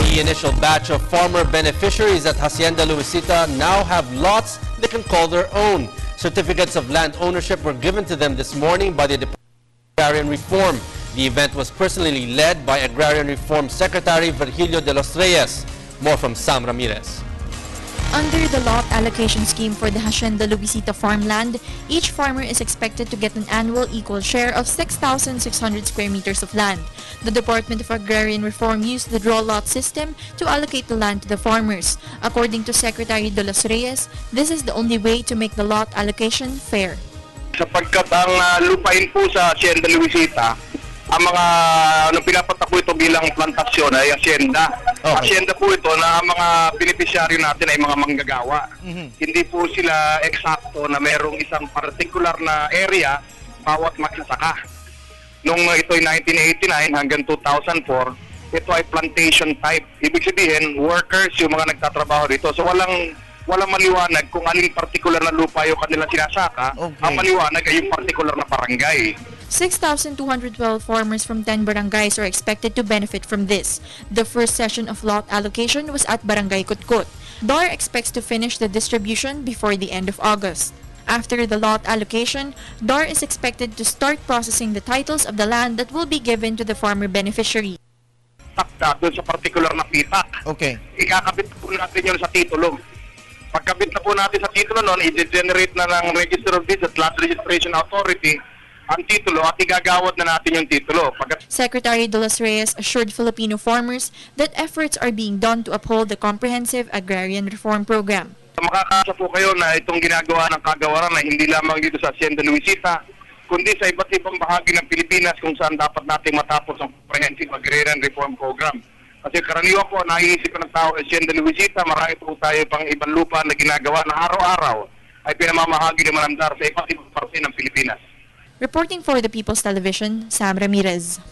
The initial batch of farmer beneficiaries at Hacienda Luisita now have lots they can call their own. Certificates of land ownership were given to them this morning by the Department of Agrarian Reform. The event was personally led by Agrarian Reform Secretary Virgilio de los Reyes. More from Sam Ramirez. Under the lot allocation scheme for the Hacienda Luisita farmland, each farmer is expected to get an annual equal share of 6,600 square meters of land. The Department of Agrarian Reform used the draw lot system to allocate the land to the farmers. According to Secretary de los Reyes, this is the only way to make the lot allocation fair. Sapagkat ang lupain po sa Hacienda Luisita, ang mga pinapatakbo ito bilang plantasyon ay hacienda. Okay. Hacienda po ito na ang mga beneficiary natin ay mga manggagawa. Hindi po sila eksakto na mayroong isang particular na area bawat magsasaka. Nung ito ay 1989 hanggang 2004, ito ay plantation type. Ibig sabihin, workers yung mga nagtatrabaho dito. So walang maliwanag kung aling particular na lupa yung kanilang sinasaka. Okay. Ang maliwanag ay yung particular na barangay. 6,212 farmers from 10 barangays are expected to benefit from this. The first session of lot allocation was at Barangay Kutkut. DAR expects to finish the distribution before the end of August. After the lot allocation, DAR is expected to start processing the titles of the land that will be given to the farmer beneficiary. Takda doon sa particular na pitak. Okay. Ikakabit po natin yun sa titulo. Pagkabit na po natin sa titulo noon, i-generate na ng Register of Deeds at Land Registration Authority ang titulo at igagawad na natin yung titulo. Secretary de los Reyes assured Filipino farmers that efforts are being done to uphold the comprehensive agrarian reform program. Makakasa po kayo na itong ginagawa ng kagawaran na hindi lamang dito sa Hacienda Luisita, kundi sa iba't ibang bahagi ng Pilipinas kung saan dapat natin matapos ang comprehensive agrarian reform program. Kasi karaniwan po, naiisip ng tao Hacienda Luisita, marami po tayo pang ibang lupa na ginagawa na araw-araw ay pinamamahagi ng malandar sa iba't ibang parte ng Pilipinas. Reporting for the People's Television, Sam Ramirez.